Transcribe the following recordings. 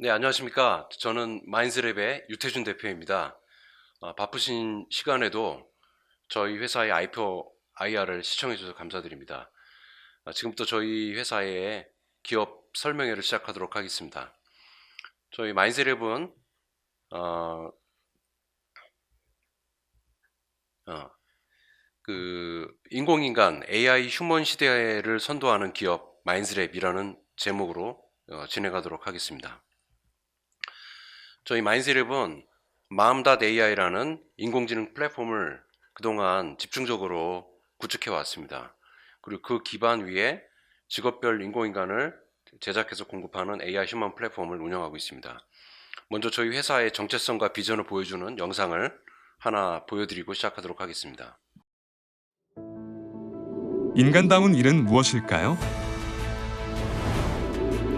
네, 안녕하십니까. 저는 마인즈랩의 유태준 대표입니다. 바쁘신 시간에도 저희 회사의 IR을 시청해 주셔서 감사드립니다. 지금부터 저희 회사의 기업 설명회를 시작하도록 하겠습니다. 저희 마인즈랩은 어, 어, 인공인간 AI 휴먼 시대를 선도하는 기업 마인즈랩이라는 제목으로 진행하도록 하겠습니다. 저희 마인즈랩은 마음.ai라는 인공지능 플랫폼을 그동안 집중적으로 구축해 왔습니다. 그리고 그 기반 위에 직업별 인공인간을 제작해서 공급하는 AI 휴먼 플랫폼을 운영하고 있습니다. 먼저 저희 회사의 정체성과 비전을 보여주는 영상을 하나 보여드리고 시작하도록 하겠습니다. 인간다운 일은 무엇일까요?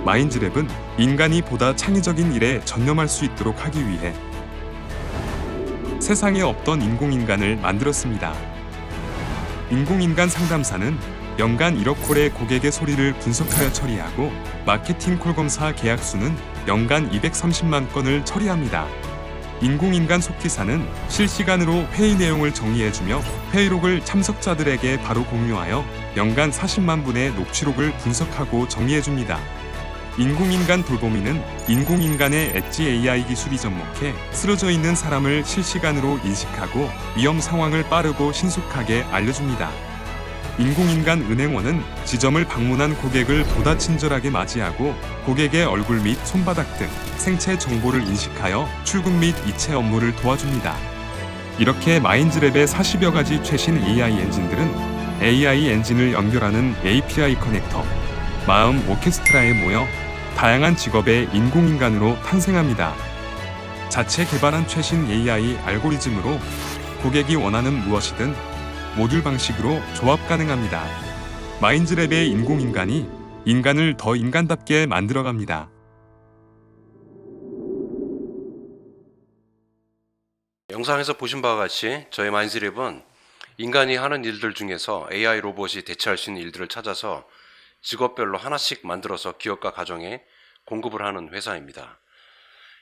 마인즈랩은 인간이 보다 창의적인 일에 전념할 수 있도록 하기 위해 세상에 없던 인공인간을 만들었습니다. 인공인간 상담사는 연간 1억 콜의 고객의 소리를 분석하여 처리하고 마케팅 콜 검사 계약 수는 연간 230만 건을 처리합니다. 인공인간 속기사는 실시간으로 회의 내용을 정리해주며 회의록을 참석자들에게 바로 공유하여 연간 40만 분의 녹취록을 분석하고 정리해줍니다. 인공인간 돌보미는 인공인간의 엣지 AI 기술이 접목해 쓰러져 있는 사람을 실시간으로 인식하고 위험 상황을 빠르고 신속하게 알려줍니다. 인공인간 은행원은 지점을 방문한 고객을 보다 친절하게 맞이하고 고객의 얼굴 및 손바닥 등 생체 정보를 인식하여 출금 및 이체 업무를 도와줍니다. 이렇게 마인즈랩의 40여 가지 최신 AI 엔진들은 AI 엔진을 연결하는 API 커넥터, 마음 오케스트라에 모여 다양한 직업의 인공인간으로 탄생합니다. 자체 개발한 최신 AI 알고리즘으로 고객이 원하는 무엇이든 모듈 방식으로 조합 가능합니다. 마인즈랩의 인공인간이 인간을 더 인간답게 만들어갑니다. 영상에서 보신 바와 같이 저희 마인즈랩은 인간이 하는 일들 중에서 AI 로봇이 대체할 수 있는 일들을 찾아서 직업별로 하나씩 만들어서 기업과 가정에 공급을 하는 회사입니다.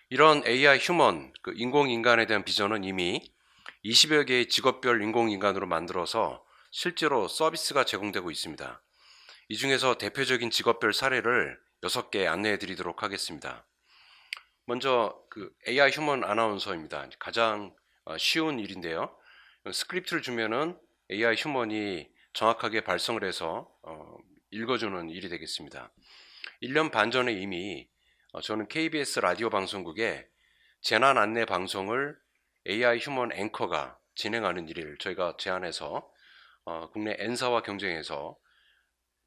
이런 AI 휴먼, 인공인간에 대한 비전은 이미 20여 개의 직업별 인공인간으로 만들어서 실제로 서비스가 제공되고 있습니다. 이 중에서 대표적인 직업별 사례를 6개 안내해 드리도록 하겠습니다. 먼저 AI 휴먼 아나운서입니다. 가장 쉬운 일인데요. 스크립트를 주면은 AI 휴먼이 정확하게 발성을 해서 읽어주는 일이 되겠습니다. 1년 반 전에 이미 저는 KBS 라디오 방송국에 재난 안내 방송을 AI 휴먼 앵커가 진행하는 일을 저희가 제안해서 국내 N사와 경쟁해서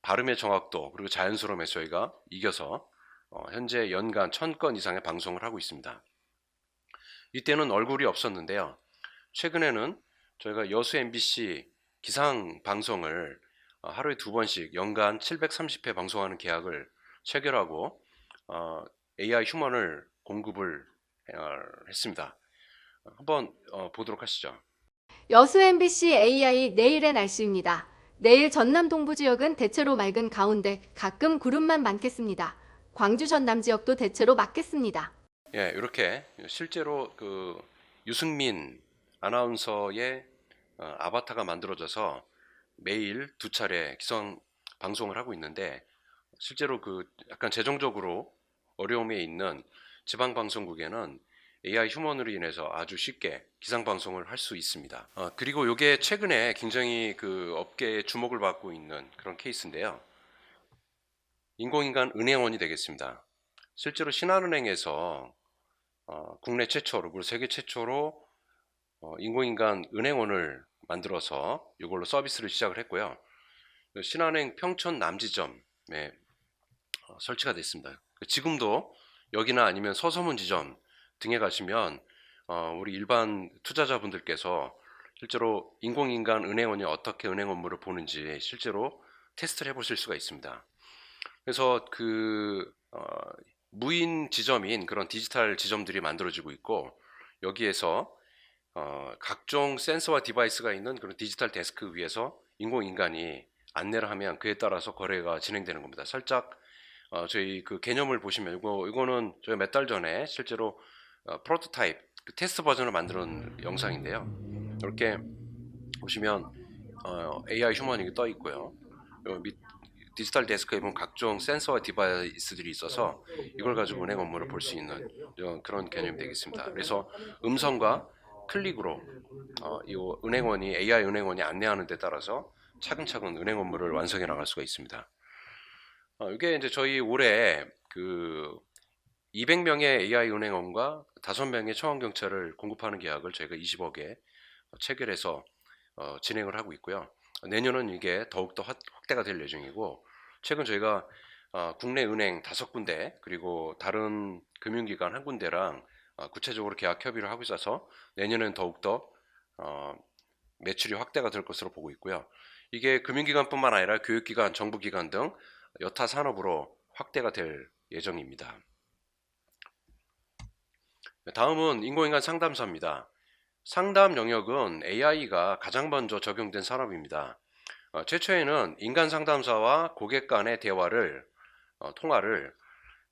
발음의 정확도 그리고 자연스러움에 저희가 이겨서 현재 연간 1000건 이상의 방송을 하고 있습니다. 이때는 얼굴이 없었는데요. 최근에는 저희가 여수 MBC 기상 방송을 하루에 2번씩 연간 730회 방송하는 계약을 체결하고 AI 휴먼을 공급을 했습니다. 한번 보도록 하시죠. 여수 MBC AI 내일의 날씨입니다. 내일 전남 동부 지역은 대체로 맑은 가운데 가끔 구름만 많겠습니다. 광주 전남 지역도 대체로 맑겠습니다. 예, 이렇게 실제로 유승민 아나운서의 아바타가 만들어져서 매일 2차례 기상 방송을 하고 있는데 실제로 약간 재정적으로 어려움에 있는 지방 방송국에는 AI 휴먼으로 인해서 아주 쉽게 기상 방송을 할 수 있습니다. 그리고 이게 최근에 굉장히 업계에 주목을 받고 있는 그런 케이스인데요. 인공인간 은행원이 되겠습니다. 실제로 신한은행에서 국내 최초로 그리고 세계 최초로 인공인간 은행원을 만들어서 이걸로 서비스를 시작을 했고요. 신한은행 평촌 남지점에 설치가 됐습니다. 지금도 여기나 아니면 서서문 지점 등에 가시면 우리 일반 투자자분들께서 실제로 인공인간 은행원이 어떻게 은행 업무를 보는지 실제로 테스트를 해보실 수가 있습니다. 그래서 무인 지점인 그런 디지털 지점들이 만들어지고 있고 여기에서 각종 센서와 디바이스가 있는 그런 디지털 데스크 위에서 인공인간이 안내를 하면 그에 따라서 거래가 진행되는 겁니다. 살짝 저희 그 개념을 보시면 이거는 저희 몇 달 전에 실제로 프로토타입 그 테스트 버전을 만드는 영상인데요. 이렇게 보시면 AI 휴머닝이 떠 있고요. 밑 디지털 데스크에 보면 각종 센서와 디바이스들이 있어서 이걸 가지고 은행 업무를 볼 수 있는 그런 개념이 되겠습니다. 그래서 음성과 클릭으로 이 은행원이 AI 은행원이 안내하는 데 따라서 차근차근 은행 업무를 완성해 나갈 수가 있습니다. 이게 이제 저희 올해 그 200명의 AI 은행원과 5명의 청원경찰을 공급하는 계약을 저희가 20억에 체결해서 진행을 하고 있고요. 내년은 이게 더욱더 확대가 될 예정이고, 최근 저희가 국내 은행 5군데 그리고 다른 금융기관 1군데랑 구체적으로 계약 협의를 하고 있어서 내년엔 더욱더 매출이 확대가 될 것으로 보고 있고요. 이게 금융기관뿐만 아니라 교육기관, 정부기관 등 여타 산업으로 확대가 될 예정입니다. 다음은 인공인간 상담사입니다. 상담 영역은 AI가 가장 먼저 적용된 산업입니다. 최초에는 인간 상담사와 고객 간의 통화를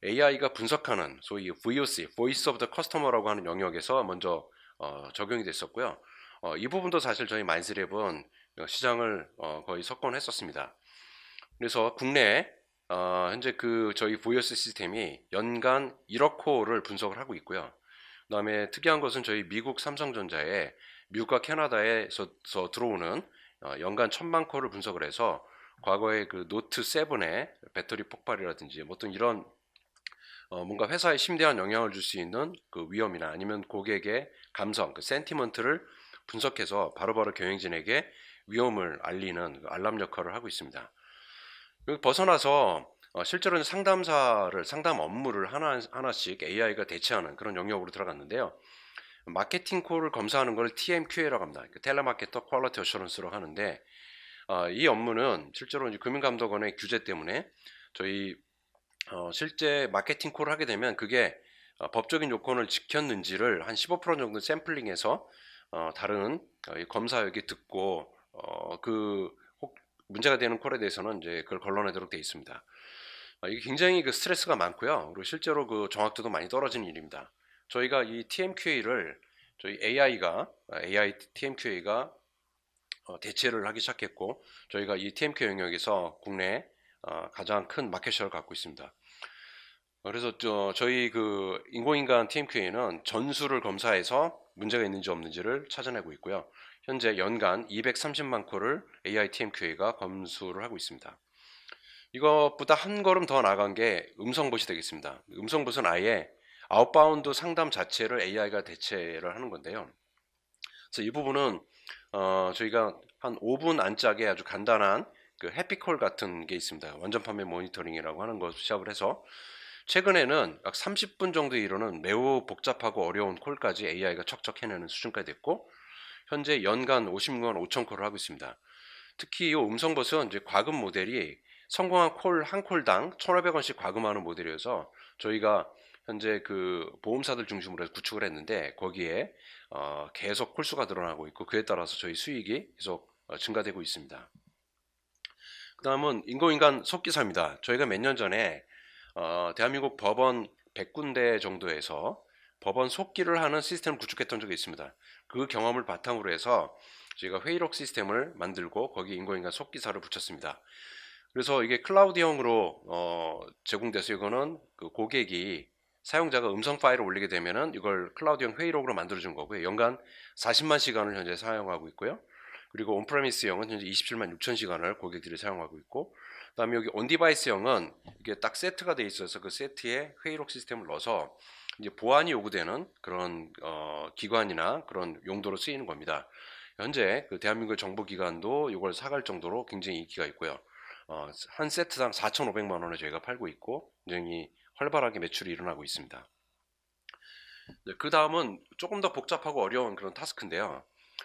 AI가 분석하는 소위 VOC, Voice of the Customer라고 하는 영역에서 먼저 적용이 됐었고요. 이 부분도 사실 저희 마인드랩은 시장을 거의 석권했었습니다. 그래서 국내에 현재 그 저희 VOC 시스템이 연간 1억 코어를 분석을 하고 있고요. 그 다음에 특이한 것은 저희 미국 삼성전자에 미국과 캐나다에서 들어오는 연간 1000만 코어를 분석을 해서 과거에 그 노트 7의 배터리 폭발이라든지 어떤 이런 뭔가 회사에 심대한 영향을 줄 수 있는 그 위험이나 아니면 고객의 감성, 그 센티먼트를 분석해서 바로바로 경영진에게 위험을 알리는 그 알람 역할을 하고 있습니다. 여기 벗어나서 실제로는 상담 업무를 하나씩 AI가 대체하는 그런 영역으로 들어갔는데요. 마케팅 콜을 검사하는 걸 TMQA라고 합니다. 텔레마케터 퀄리티 어셔런스라고 하는데 이 업무는 실제로 이제 금융감독원의 규제 때문에 저희 실제 마케팅 콜을 하게 되면 그게 법적인 요건을 지켰는지를 한 15% 정도 샘플링해서 다른 검사에게 듣고 혹 문제가 되는 콜에 대해서는 이제 그걸 걸러내도록 되어 있습니다. 이게 굉장히 그 스트레스가 많고요. 그리고 실제로 그 정확도도 많이 떨어지는 일입니다. 저희가 이 TMQA를 저희 AI TMQA가 대체를 하기 시작했고, 저희가 이 TMQA 영역에서 국내 가장 큰 마켓셔를 갖고 있습니다. 그래서 저희 그 인공인간 TMQA는 전수를 검사해서 문제가 있는지 없는지를 찾아내고 있고요. 현재 연간 230만 콜을 AI TMQA가 검수를 하고 있습니다. 이것보다 한 걸음 더 나간 게 음성봇이 되겠습니다. 음성봇은 아예 아웃바운드 상담 자체를 AI가 대체를 하는 건데요. 그래서 이 부분은 저희가 한 5분 안짝에 아주 간단한 그 해피콜 같은 게 있습니다. 완전 판매 모니터링이라고 하는 것을 시작을 해서 최근에는 약 30분 정도 이루는 매우 복잡하고 어려운 콜까지 AI가 척척 해내는 수준까지 됐고, 현재 연간 56만 5천 콜을 하고 있습니다. 특히 이 음성봇은 이제 과금 모델이 성공한 콜 한 콜당 1,500원씩 과금하는 모델이어서 저희가 현재 그 보험사들 중심으로 해서 구축을 했는데 거기에 계속 콜수가 늘어나고 있고 그에 따라서 저희 수익이 계속 증가되고 있습니다. 그 다음은 인공인간 속기사입니다. 저희가 몇 년 전에 대한민국 법원 100군데 정도에서 법원 속기를 하는 시스템을 구축했던 적이 있습니다. 그 경험을 바탕으로 해서 저희가 회의록 시스템을 만들고 거기에 인공인간 속기사를 붙였습니다. 그래서 이게 클라우드형으로 제공돼서 이거는 그 고객이 사용자가 음성 파일을 올리게 되면은 이걸 클라우드형 회의록으로 만들어준 거고요. 연간 40만 시간을 현재 사용하고 있고요. 그리고 온프레미스형은 현재 27만 6천 시간을 고객들이 사용하고 있고, 그다음에 여기 온디바이스형은 이게 딱 세트가 돼 있어서 그 세트에 회의록 시스템을 넣어서 이제 보안이 요구되는 그런 기관이나 그런 용도로 쓰이는 겁니다. 현재 그 대한민국 정보기관도 이걸 사갈 정도로 굉장히 인기가 있고요. 한 세트당 4,500만 원에 저희가 팔고 있고 굉장히 활발하게 매출이 일어나고 있습니다. 네, 그 다음은 조금 더 복잡하고 어려운 그런 타스크인데요.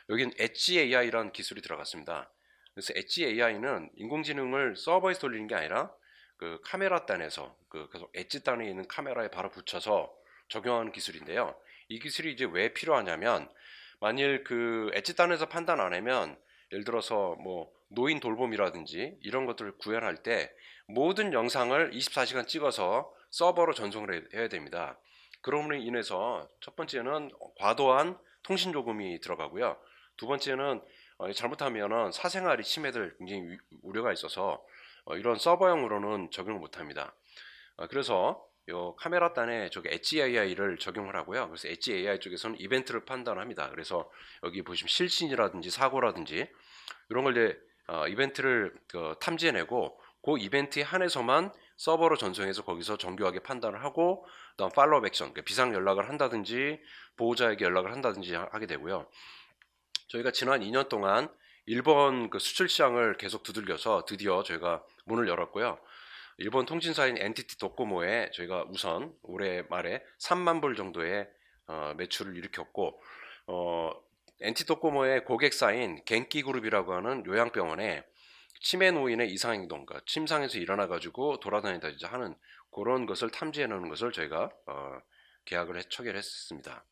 여기는 엣지 AI라는 기술이 들어갔습니다. 그래서 엣지 AI는 인공지능을 서버에서 돌리는 게 아니라 그 카메라 단에서 계속 엣지 단에 있는 카메라에 바로 붙여서 적용하는 기술인데요. 이 기술이 이제 왜 필요하냐면 만일 그 엣지 단에서 판단 안 하면 예를 들어서 뭐 노인 돌봄이라든지 이런 것들을 구현할 때 모든 영상을 24시간 찍어서 서버로 전송을 해야 됩니다. 그럼으로 인해서 첫 번째는 과도한 통신 요금이 들어가고요. 두 번째는 잘못하면 사생활이 침해될 굉장히 우려가 있어서 이런 서버용으로는 적용을 못합니다. 그래서 요 카메라 단에 저기 엣지 AI를 적용을 하고요. 그래서 엣지 AI 쪽에서는 이벤트를 판단합니다. 그래서 여기 보시면 실신이라든지 사고라든지 이런 걸 이제 이벤트를 탐지해내고 그 이벤트에 한해서만 서버로 전송해서 거기서 정교하게 판단을 하고 그다음 팔로우 액션, 그러니까 비상 연락을 한다든지 보호자에게 연락을 한다든지 하게 되고요. 저희가 지난 2년 동안 일본 그 수출 시장을 계속 두들겨서 드디어 저희가 문을 열었고요. 일본 통신사인 NTT 도코모에 저희가 우선 올해 말에 3만 불 정도의 매출을 일으켰고 NTT 도코모의 고객사인 겐키그룹이라고 하는 요양병원에 치매 노인의 이상행동, 그러니까 침상에서 일어나 가지고 돌아다니다 이제 하는 그런 것을 탐지해 놓는 것을 저희가 계약을 처리했습니다.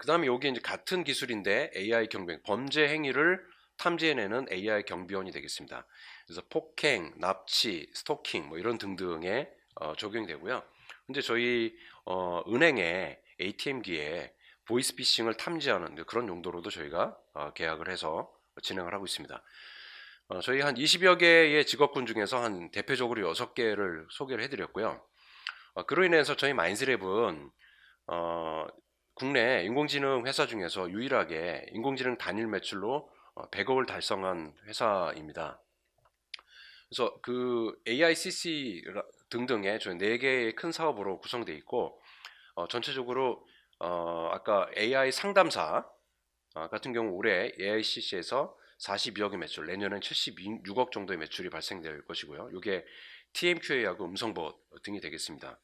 그 다음에 여기 이제 같은 기술인데 AI 경비, 범죄 행위를 탐지해내는 AI 경비원이 되겠습니다. 그래서 폭행, 납치, 스토킹 뭐 이런 등등에 적용이 되고요. 근데 저희 은행의 ATM기에 보이스피싱을 탐지하는 그런 용도로도 저희가 계약을 해서 진행을 하고 있습니다. 저희 한 20여 개의 직업군 중에서 한 대표적으로 6개를 소개를 해드렸고요. 그로 인해서 저희 마인즈랩은 국내 인공지능 회사 중에서 유일하게 인공지능 단일 매출로 100억을 달성한 회사입니다. 그래서 그 AICC 등등의 저희 4개의 큰 사업으로 구성되어 있고 전체적으로 아까 AI 상담사 같은 경우 올해 AICC에서 42억의 매출, 내년엔 76억 정도의 매출이 발생될 것이고요. 이게 TMQA하고 음성보 등이 되겠습니다.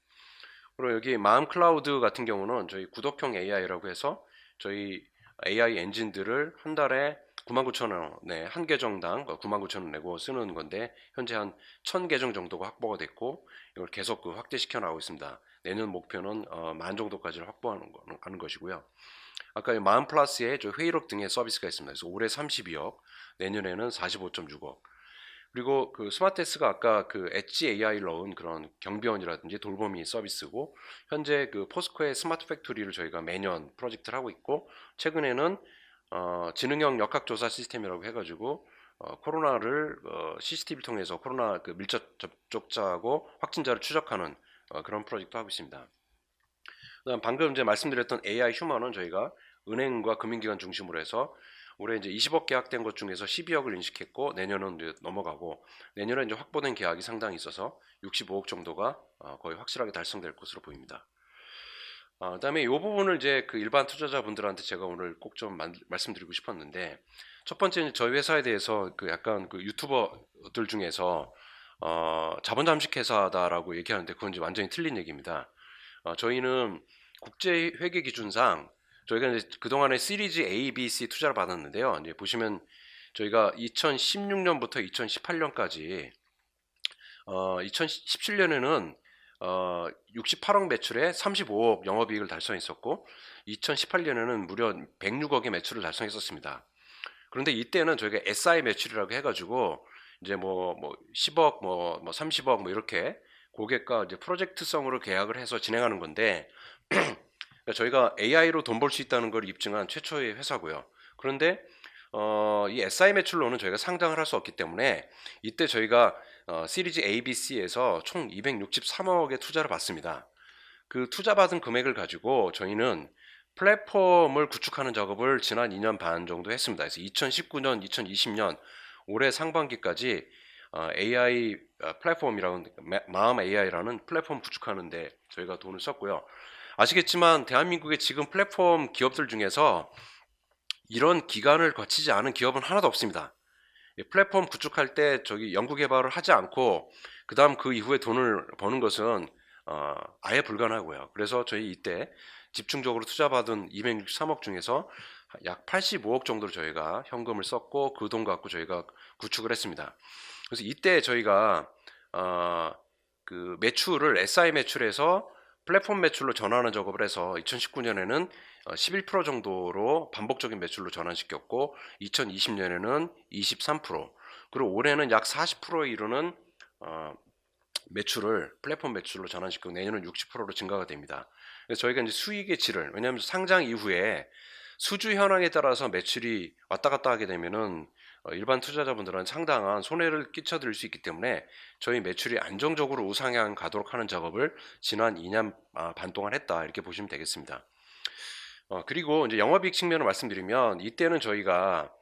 그리고 여기 마음 클라우드 같은 경우는 저희 구독형 AI라고 해서 저희 AI 엔진들을 한 달에 99,000원에 한 계정당 99,000원 내고 쓰는 건데 현재 한 1,000계정 정도가 확보가 됐고 이걸 계속 확대시켜 나가고 있습니다. 내년 목표는 10,000 정도까지를 확보하는 것이고요. 아까 마음 플러스에 저 회의록 등의 서비스가 있습니다. 그래서 올해 32억, 내년에는 45.6억. 그리고 그 스마트스가 아까 그 엣지 AI를 넣은 그런 경비원이라든지 돌보미 서비스고 현재 그 포스코의 스마트 팩토리를 저희가 매년 프로젝트를 하고 있고 최근에는 지능형 역학조사 시스템이라고 해가지고 코로나를 CCTV를 통해서 코로나 그 밀접 접촉자하고 확진자를 추적하는 그런 프로젝트도 하고 있습니다. 그다음 방금 이제 말씀드렸던 AI 휴먼은 저희가 은행과 금융기관 중심으로 해서 올해 이제 20억 계약된 것 중에서 12억을 인식했고 내년은 이제 넘어가고 내년에 이제 확보된 계약이 상당히 있어서 65억 정도가 거의 확실하게 달성될 것으로 보입니다. 그다음에 이 부분을 이제 그 일반 투자자분들한테 제가 오늘 꼭 좀 말씀드리고 싶었는데 첫 번째는 저희 회사에 대해서 그 약간 그 유튜버들 중에서 자본 잠식 회사다라고 얘기하는데 그건 이제 완전히 틀린 얘기입니다. 저희는 국제 회계 기준상 저희가 이제 그동안에 시리즈 A, B, C 투자를 받았는데요. 이제 보시면 저희가 2016년부터 2018년까지 2017년에는 68억 매출에 35억 영업이익을 달성했었고 2018년에는 무려 106억의 매출을 달성했었습니다. 그런데 이때는 저희가 SI 매출이라고 해가지고 이제 뭐 10억, 뭐 30억 뭐 이렇게 고객과 이제 프로젝트성으로 계약을 해서 진행하는 건데 저희가 AI로 돈 벌 수 있다는 걸 입증한 최초의 회사고요. 그런데 이 SI 매출로는 저희가 상장을 할 수 없기 때문에 이때 저희가 시리즈 ABC에서 총 263억의 투자를 받습니다. 그 투자받은 금액을 가지고 저희는 플랫폼을 구축하는 작업을 지난 2년 반 정도 했습니다. 그래서 2019년, 2020년 올해 상반기까지 AI 플랫폼이라는 마음 AI라는 플랫폼 구축하는데 저희가 돈을 썼고요. 아시겠지만 대한민국의 지금 플랫폼 기업들 중에서 이런 기간을 거치지 않은 기업은 하나도 없습니다. 플랫폼 구축할 때 저기 연구 개발을 하지 않고 그다음 그 이후에 돈을 버는 것은 아예 불가능하고요. 그래서 저희 이때 집중적으로 투자받은 263억 중에서 약 85억 정도를 저희가 현금을 썼고 그 돈 갖고 저희가 구축을 했습니다. 그래서 이때 저희가 그 매출을 SI 매출에서 플랫폼 매출로 전환하는 작업을 해서 2019년에는 11% 정도로 반복적인 매출로 전환시켰고 2020년에는 23% 그리고 올해는 약 40%에 이르는 매출을 플랫폼 매출로 전환시키고 내년은 60%로 증가가 됩니다. 그래서 저희가 이제 수익의 질을, 왜냐하면 상장 이후에 수주 현황에 따라서 매출이 왔다 갔다 하게 되면은 일반 투자자분들은 상당한 손해를 끼쳐드릴 수 있기 때문에 저희 매출이 안정적으로 우상향 가도록 하는 작업을 지난 2년 반 동안 했다, 이렇게 보시면 되겠습니다. 그리고 이제 영업이익 측면을 말씀드리면 이때는 저희가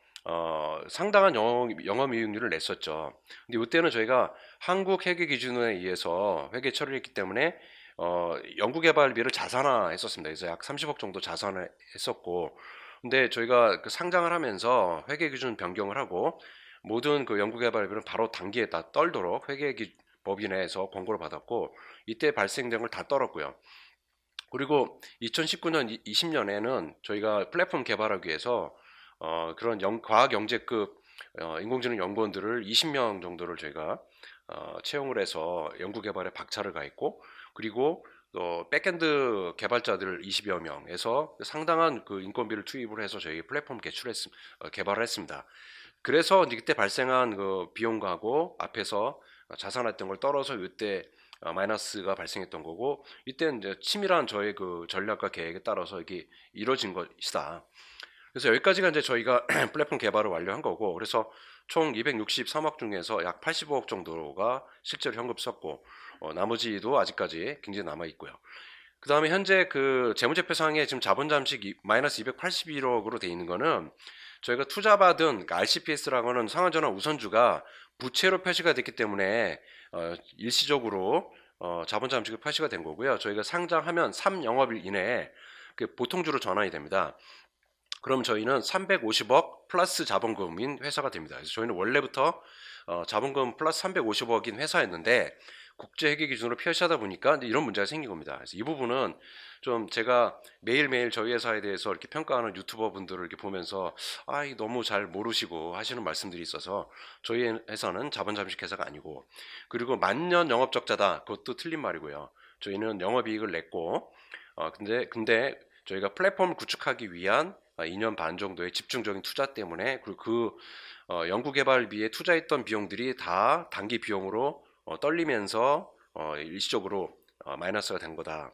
상당한 영업이익률을 냈었죠. 근데 이때는 저희가 한국 회계 기준에 의해서 회계 처리를 했기 때문에 연구개발비를 자산화했었습니다. 그래서 약 30억 정도 자산했었고, 근데 저희가 그 상장을 하면서 회계 기준 변경을 하고 모든 그 연구개발비는 바로 단기에 다 떨도록 법인에서 권고를 받았고, 이때 발생된 걸 다 떨었고요. 그리고 2019년, 20년에는 저희가 플랫폼 개발하기 위해서 그런 과학 영재급 인공지능 연구원들을 20명 정도를 저희가 채용을 해서 연구 개발에 박차를 가했고, 그리고 또 백엔드 개발자들 20여 명에서 상당한 그 인건비를 투입을 해서 저희 플랫폼 개발을 했습니다. 그래서 이제 그때 발생한 그 비용하고 앞에서 자산했던 걸 떨어서 이때 마이너스가 발생했던 거고, 이때는 이제 치밀한 저의 그 전략과 계획에 따라서 이게 이루어진 것이다. 그래서 여기까지가 이제 저희가 플랫폼 개발을 완료한 거고, 그래서 총 263억 중에서 약 85억 정도가 실제로 현금 썼고, 나머지도 아직까지 굉장히 남아 있고요. 그 다음에 현재 그 재무제표상에 지금 자본 잠식 마이너스 281억으로 돼 있는 거는 저희가 투자받은 그러니까 RCPS라고 하는 상하전환 우선주가 부채로 표시가 됐기 때문에 일시적으로 자본 잠식이 표시가 된 거고요. 저희가 상장하면 3영업일 이내에 그 보통주로 전환이 됩니다. 그럼 저희는 350억 플러스 자본금인 회사가 됩니다. 그래서 저희는 원래부터 자본금 플러스 350억인 회사였는데 국제회계 기준으로 표시하다 보니까 이런 문제가 생긴 겁니다. 그래서 이 부분은 좀 제가 매일매일 저희 회사에 대해서 이렇게 평가하는 유튜버 분들을 이렇게 보면서 이거 너무 잘 모르시고 하시는 말씀들이 있어서 저희 회사는 자본 잠식 회사가 아니고, 그리고 만년 영업 적자다, 그것도 틀린 말이고요. 저희는 영업이익을 냈고 근데 저희가 플랫폼을 구축하기 위한 2년 반 정도의 집중적인 투자 때문에, 그리고 그 연구개발비에 투자했던 비용들이 다 단기 비용으로 떨리면서 일시적으로 마이너스가 된 거다.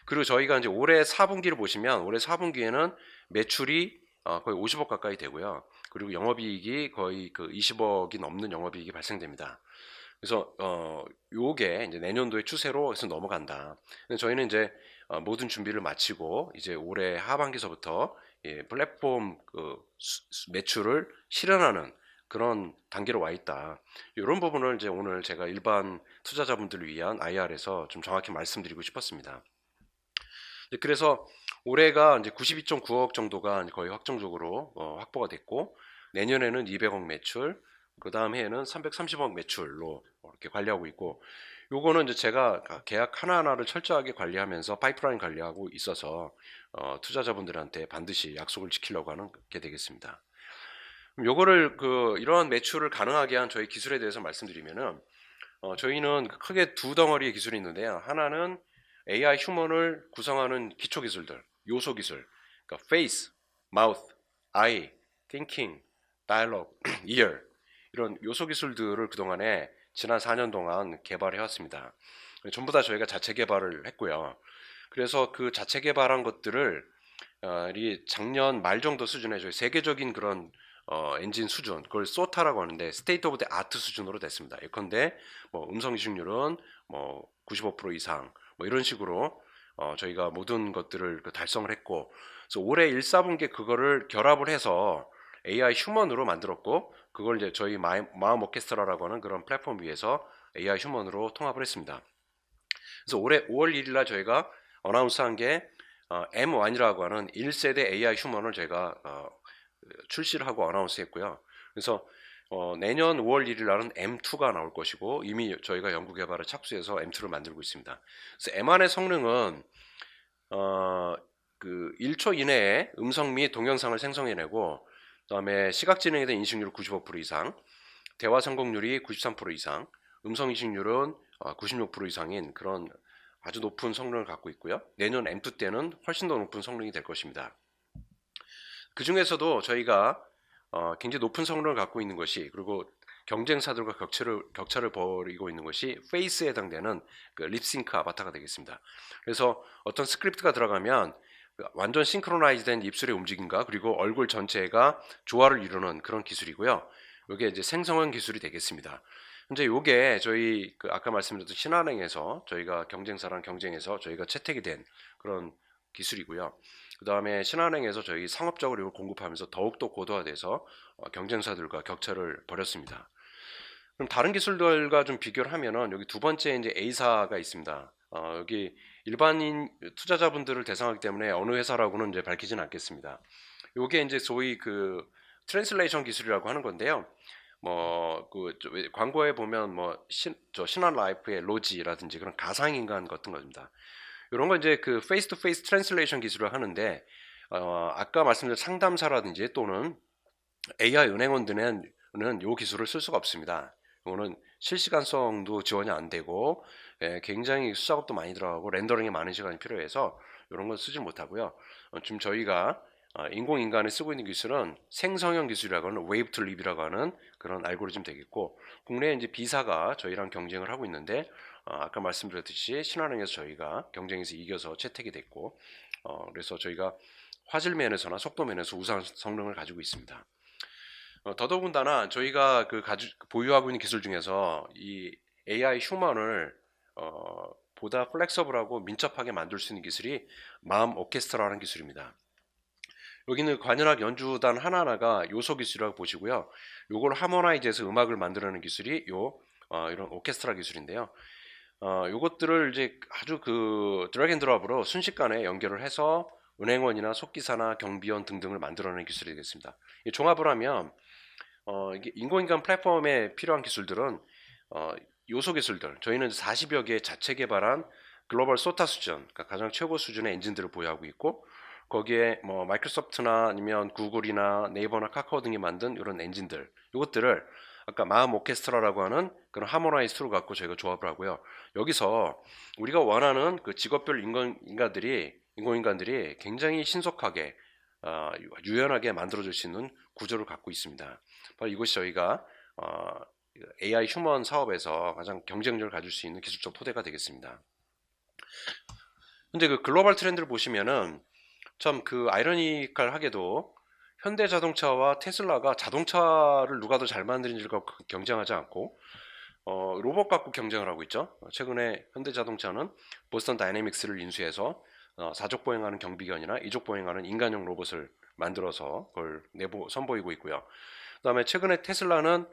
그리고 저희가 이제 올해 4분기를 보시면 올해 4분기에는 매출이 거의 50억 가까이 되고요. 그리고 영업이익이 거의 그 20억이 넘는 영업이익이 발생됩니다. 그래서 요게 이제 내년도의 추세로 해서 넘어간다. 저희는 이제 모든 준비를 마치고 이제 올해 하반기서부터 플랫폼 그 매출을 실현하는 그런 단계로 와 있다. 이런 부분을 이제 오늘 제가 일반 투자자분들을 위한 IR에서 좀 정확히 말씀드리고 싶었습니다. 그래서 올해가 이제 92.9억 정도가 거의 확정적으로 확보가 됐고, 내년에는 200억 매출, 그 다음 해에는 330억 매출로 이렇게 관리하고 있고, 요거는 이제 제가 계약 하나하나를 철저하게 관리하면서 파이프라인 관리하고 있어서 투자자분들한테 반드시 약속을 지키려고 하는 게 되겠습니다. 요거를 이러한 매출을 가능하게 한 저희 기술에 대해서 말씀드리면은 저희는 크게 두 덩어리의 기술이 있는데요. 하나는 AI 휴먼을 구성하는 기초 기술들, 요소 기술, 그러니까 face, mouth, eye, thinking, dialogue, ear, 이런 요소 기술들을 그동안에 지난 4년 동안 개발해 왔습니다. 전부 다 저희가 자체 개발을 했고요. 그래서 그 자체 개발한 것들을 이 작년 말 정도 수준에 저희 세계적인 그런 엔진 수준, 그걸 소타라고 하는데 스테이트 오브 더 아트 수준으로 됐습니다. 예컨대 뭐 음성 이식률은 뭐 95% 이상 뭐 이런 식으로 저희가 모든 것들을 달성을 했고, 그래서 올해 1, 4분기에 그거를 결합을 해서 AI 휴먼으로 만들었고, 그걸 이제 저희 마음 오케스트라라고 하는 그런 플랫폼 위에서 AI 휴먼으로 통합을 했습니다. 그래서 올해 5월 1일 날 저희가 어나운스한 게 M1이라고 하는 1세대 AI 휴먼을 저희가 출시를 하고 어나운스했고요. 그래서 내년 5월 1일 날은 M2가 나올 것이고, 이미 저희가 연구개발을 착수해서 M2를 만들고 있습니다. 그래서 M1의 성능은 그 1초 이내에 음성 및 동영상을 생성해내고, 그다음에 시각 지능에 대한 인식률 95% 이상, 대화 성공률이 93% 이상, 음성 인식률은 96% 이상인 그런 아주 높은 성능을 갖고 있고요. 내년 M2 때는 훨씬 더 높은 성능이 될 것입니다. 그 중에서도 저희가 굉장히 높은 성능을 갖고 있는 것이, 그리고 경쟁사들과 격차를 벌이고 있는 것이 페이스에 해당되는 그 립싱크 아바타가 되겠습니다. 그래서 어떤 스크립트가 들어가면 완전 싱크로나이즈된 입술의 움직임과 그리고 얼굴 전체가 조화를 이루는 그런 기술이고요. 이게 이제 생성형 기술이 되겠습니다. 현재 요게 저희 그 아까 말씀드렸던 신한은행에서 저희가 경쟁사랑 경쟁해서 저희가 채택이 된 그런 기술이고요. 그 다음에 신한은행에서 저희 상업적으로 이걸 공급하면서 더욱더 고도화돼서 경쟁사들과 격차를 벌였습니다. 그럼 다른 기술들과 좀 비교를 하면은 여기 두 번째 이제 A사가 있습니다. 여기 일반인 투자자분들을 대상하기 때문에 어느 회사라고는 이제 밝히지는 않겠습니다. 요게 이제 소위 그 트랜슬레이션 기술이라고 하는 건데요. 뭐 그 광고에 보면 뭐 신한 라이프의 로지라든지 그런 가상 인간 같은 겁니다. 이런 건 이제 그 페이스 투 페이스 트랜슬레이션 기술을 하는데 아까 말씀드린 상담사라든지 또는 AI 은행원들은 이 기술을 쓸 수가 없습니다. 이거는 실시간성도 지원이 안 되고 굉장히 수작업도 많이 들어가고 렌더링에 많은 시간이 필요해서 이런 건 쓰지 못하고요. 지금 저희가 인공인간을 쓰고 있는 기술은 생성형 기술이라고 하는 웨이브 투 립이라고 하는 그런 알고리즘 되겠고, 국내에 이제 B사가 저희랑 경쟁을 하고 있는데 아까 말씀드렸듯이 신한은행에서 저희가 경쟁에서 이겨서 채택이 됐고, 그래서 저희가 화질 면에서나 속도 면에서 우수한 성능을 가지고 있습니다. 더더군다나 저희가 보유하고 있는 기술 중에서 이 AI 휴먼을 보다 플렉서블하고 민첩하게 만들 수 있는 기술이 마음 오케스트라라는 기술입니다. 여기는 관현악 연주단 하나하나가 요소 기술이라고 보시고요. 요걸 하모나이즈해서 음악을 만들어내는 기술이 이런 오케스트라 기술인데요. 요것들을 이제 아주 그 드래그 앤 드롭으로 순식간에 연결을 해서 은행원이나 속기사나 경비원 등등을 만들어내는 기술이 되겠습니다. 종합을 하면 이게 인공인간 플랫폼에 필요한 기술들은 요소 기술들, 저희는 40여 개 자체 개발한 글로벌 소타 수준, 그러니까 가장 최고 수준의 엔진들을 보유하고 있고, 거기에 뭐 마이크로소프트나 아니면 구글이나 네이버나 카카오 등이 만든 이런 엔진들, 이것들을 아까 마음 오케스트라라고 하는 그런 하모나이즈 툴을 갖고 저희가 조합을 하고요. 여기서 우리가 원하는 그 직업별 인공인간들이 굉장히 신속하게 유연하게 만들어질 수 있는 구조를 갖고 있습니다. 바로 이것이 저희가 AI 휴먼 사업에서 가장 경쟁력을 가질 수 있는 기술적 토대가 되겠습니다. 근데 그 글로벌 트렌드를 보시면은 참 그 아이러니컬하게도 현대자동차와 테슬라가 자동차를 누가 더 잘 만드는지를 갖고 경쟁하지 않고 로봇 갖고 경쟁을 하고 있죠. 최근에 현대자동차는 보스턴 다이내믹스를 인수해서 사족 보행하는 경비견이나 이족 보행하는 인간형 로봇을 만들어서 그걸 선보이고 있고요. 그다음에 최근에 테슬라는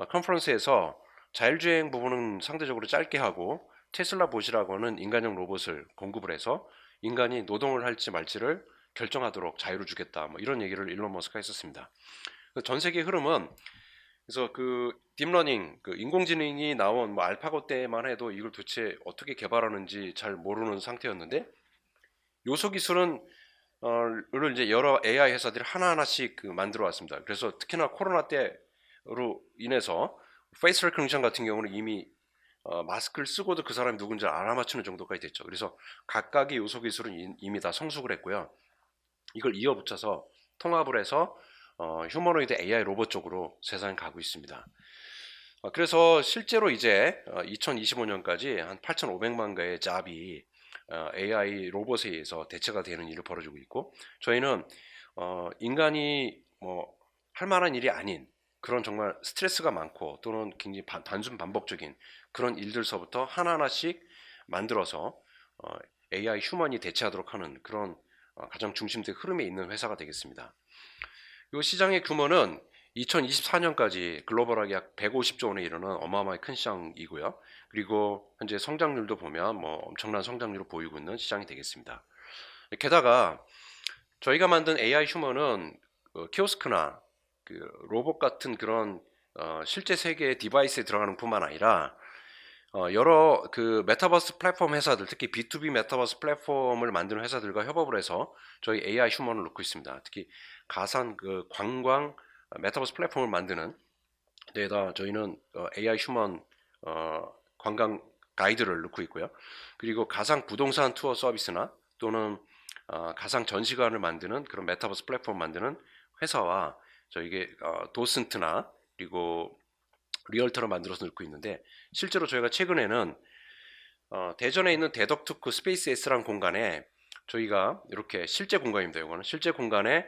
컨퍼런스에서 자율주행 부분은 상대적으로 짧게 하고 테슬라 봇이라고 하는 인간형 로봇을 공급을 해서 인간이 노동을 할지 말지를 결정하도록 자유를 주겠다, 뭐 이런 얘기를 일론 머스크가 했었습니다. 전 세계 흐름은 그래서 그 딥러닝, 그 인공지능이 나온 뭐 알파고 때만 해도 이걸 도대체 어떻게 개발하는지 잘 모르는 상태였는데, 요소 기술은 를 이제 여러 AI 회사들이 하나하나씩 만들어 왔습니다. 그래서 특히나 코로나 때로 인해서 페이스 레코니션 같은 경우는 이미 마스크를 쓰고도 그 사람이 누군지 알아맞히는 정도까지 됐죠. 그래서 각각의 요소 기술은 이미 다 성숙을 했고요. 이걸 이어붙여서 통합을 해서 휴머노이드 AI 로봇 쪽으로 세상이 가고 있습니다. 그래서 실제로 이제 2025년까지 한 8,500만 개의 잡이 AI 로봇에 의해서 대체가 되는 일이 벌어지고 있고, 저희는 인간이 뭐 할 만한 일이 아닌 그런 정말 스트레스가 많고 또는 굉장히 단순 반복적인 그런 일들서부터 하나하나씩 만들어서 AI 휴먼이 대체하도록 하는 그런 가장 중심된 흐름에 있는 회사가 되겠습니다. 이 시장의 규모는 2024년까지 글로벌하게 약 150조 원에 이르는 어마어마하게 큰 시장이고요. 그리고 현재 성장률도 보면 뭐 엄청난 성장률을 보이고 있는 시장이 되겠습니다. 게다가 저희가 만든 AI 휴먼은 키오스크나 그 로봇 같은 그런 실제 세계의 디바이스에 들어가는 뿐만 아니라 여러 그 메타버스 플랫폼 회사들, 특히 B2B 메타버스 플랫폼을 만드는 회사들과 협업을 해서 저희 AI 휴먼을 놓고 있습니다. 특히 가상 그 관광 메타버스 플랫폼을 만드는 데에다 저희는 AI 휴먼 관광 가이드를 넣고 있고요. 그리고 가상 부동산 투어 서비스나 또는 가상 전시관을 만드는 그런 메타버스 플랫폼 만드는 회사와 저희게 도슨트나 그리고 리얼터로 만들어서 넣고 있는데, 실제로 저희가 최근에는 대전에 있는 대덕특구 스페이스 S라는 공간에 저희가 이렇게 실제 공간입니다. 이거는 실제 공간에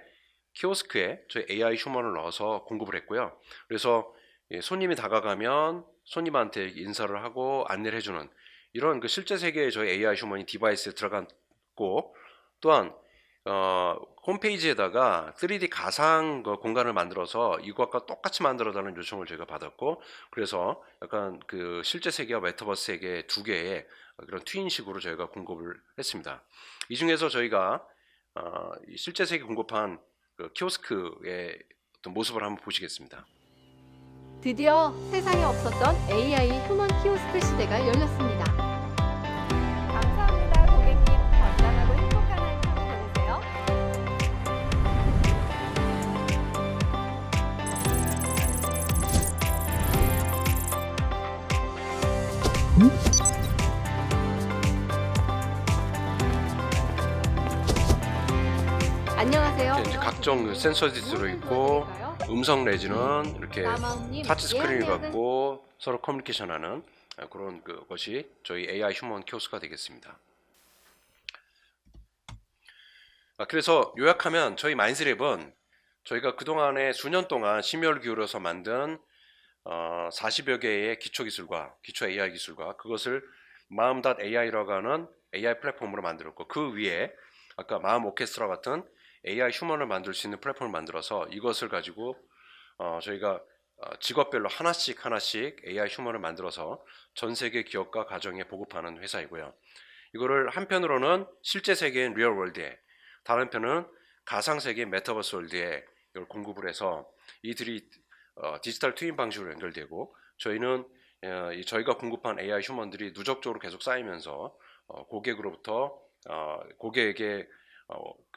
키오스크에 저희 AI 휴먼을 넣어서 공급을 했고요. 그래서 손님이 다가가면 손님한테 인사를 하고 안내를 해주는 이런 그 실제 세계의 저희 AI 휴먼이 디바이스에 들어갔고, 또한 홈페이지에다가 3D 가상 그 공간을 만들어서 이것과 똑같이 만들어달라는 요청을 저희가 받았고, 그래서 약간 그 실제 세계와 메타버스 세계 두 개의 그런 트윈식으로 저희가 공급을 했습니다. 이 중에서 저희가 이 실제 세계 공급한 그 키오스크의 어떤 모습을 한번 보시겠습니다. 드디어 세상에 없었던 AI 휴먼 키오스크 시대가 열렸습니다. 감사합니다, 고객님. 건강하고 행복한 하루 보내세요. 안녕하세요. 이제 각종 그 센서들이 들어있고, 음성 내지는 이렇게 타치 스크린을 갖고 서로 커뮤니케이션하는 그런 것이 저희 AI 휴먼 키오스크가 되겠습니다. 그래서 요약하면 저희 마인드랩은 저희가 그동안에 수년 동안 심혈을 기울여서 만든 40여 개의 기초 기술과 기초 AI 기술과 그것을 마음.ai라고 하는 AI 플랫폼으로 만들었고, 그 위에 아까 마음 오케스트라 같은 AI 휴먼을 만들 수 있는 플랫폼을 만들어서 이것을 가지고 저희가 직업별로 하나씩 AI 휴먼을 만들어서 전 세계 기업과 가정에 보급하는 회사이고요. 이거를 한편으로는 실제 세계인 리얼 월드에, 다른 편은 가상 세계인 메타버스 월드에 이걸 공급을 해서 이들이 디지털 트윈 방식으로 연결되고, 저희는 저희가 공급한 AI 휴먼들이 누적적으로 계속 쌓이면서 고객으로부터 고객에게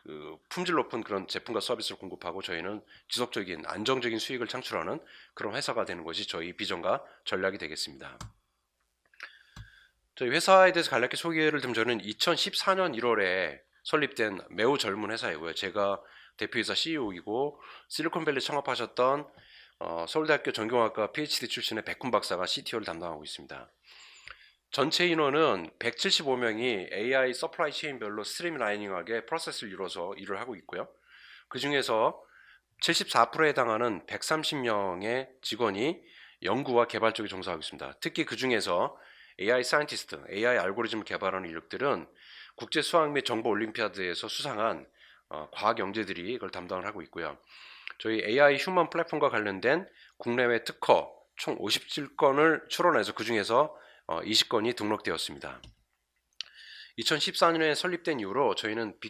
그 품질 높은 그런 제품과 서비스를 공급하고, 저희는 지속적인 안정적인 수익을 창출하는 그런 회사가 되는 것이 저희 비전과 전략이 되겠습니다. 저희 회사에 대해서 간략히 소개를 드리면, 저는 2014년 1월에 설립된 매우 젊은 회사이고요. 제가 대표이사 CEO이고 실리콘밸리 창업하셨던 서울대학교 전경학과 PhD 출신의 백훈 박사가 CTO를 담당하고 있습니다. 전체 인원은 175명이 AI 서플라이 체인별로 스트림라이닝하게 프로세스를 이루어서 일을 하고 있고요. 그 중에서 74%에 해당하는 130명의 직원이 연구와 개발 쪽에 종사하고 있습니다. 특히 그 중에서 AI 사이언티스트, AI 알고리즘을 개발하는 인력들은 국제 수학 및 정보 올림피아드에서 수상한 과학 영재들이 이걸 담당을 하고 있고요. 저희 AI 휴먼 플랫폼과 관련된 국내외 특허 총 57건을 출원해서 그 중에서 20건이 등록되었습니다. 2014년에 설립된 이후로 저희는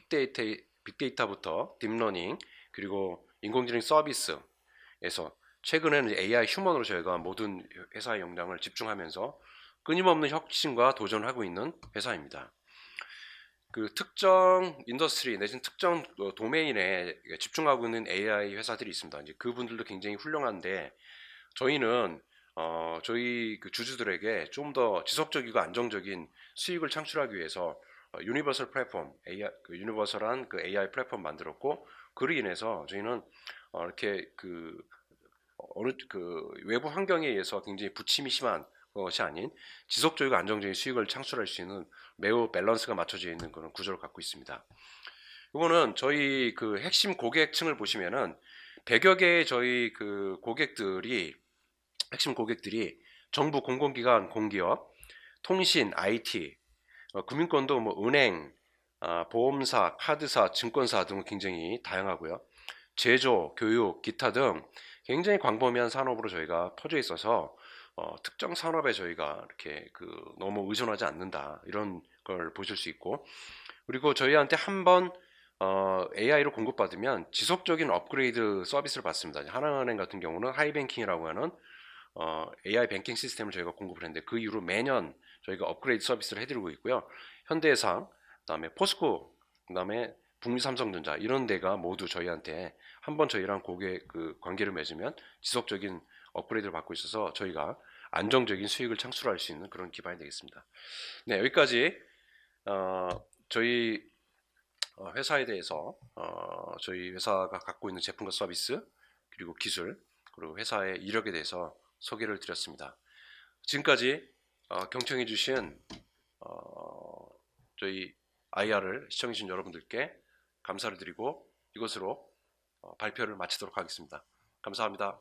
빅데이터부터 딥러닝 그리고 인공지능 서비스에서 최근에는 AI 휴먼으로 저희가 모든 회사의 역량을 집중하면서 끊임없는 혁신과 도전을 하고 있는 회사입니다. 그 특정 인더스트리 내지는 특정 도메인에 집중하고 있는 AI 회사들이 있습니다. 이제 그분들도 굉장히 훌륭한데, 저희는 저희 그 주주들에게 좀 더 지속적이고 안정적인 수익을 창출하기 위해서 유니버설 플랫폼, 유니버설한 그 AI 플랫폼 만들었고, 그로 인해서 저희는 이렇게 어느 외부 환경에 의해서 굉장히 부침이 심한 것이 아닌 지속적이고 안정적인 수익을 창출할 수 있는 매우 밸런스가 맞춰져 있는 그런 구조를 갖고 있습니다. 이거는 저희 그 핵심 고객층을 보시면은 100여 개의 저희 그 핵심 고객들이 정부, 공공기관, 공기업, 통신, IT, 금융권도 뭐 은행, 보험사, 카드사, 증권사 등 굉장히 다양하고요. 제조, 교육, 기타 등 굉장히 광범위한 산업으로 저희가 퍼져 있어서 특정 산업에 저희가 이렇게 너무 의존하지 않는다, 이런 걸 보실 수 있고, 그리고 저희한테 한번 AI로 공급받으면 지속적인 업그레이드 서비스를 받습니다. 하나은행 같은 경우는 하이뱅킹이라고 하는 AI 뱅킹 시스템을 저희가 공급을 했는데, 그 이후로 매년 저희가 업그레이드 서비스를 해드리고 있고요. 현대해상, 그다음에 포스코, 그다음에 북미삼성전자, 이런 데가 모두 저희한테 한번 저희랑 고객 관계를 맺으면 지속적인 업그레이드를 받고 있어서 저희가 안정적인 수익을 창출할 수 있는 그런 기반이 되겠습니다. 네, 여기까지 저희 회사에 대해서 저희 회사가 갖고 있는 제품과 서비스, 그리고 기술, 그리고 회사의 이력에 대해서 소개를 드렸습니다. 지금까지 경청해 주신 저희 IR을 시청해 주신 여러분들께 감사를 드리고 이것으로 발표를 마치도록 하겠습니다. 감사합니다.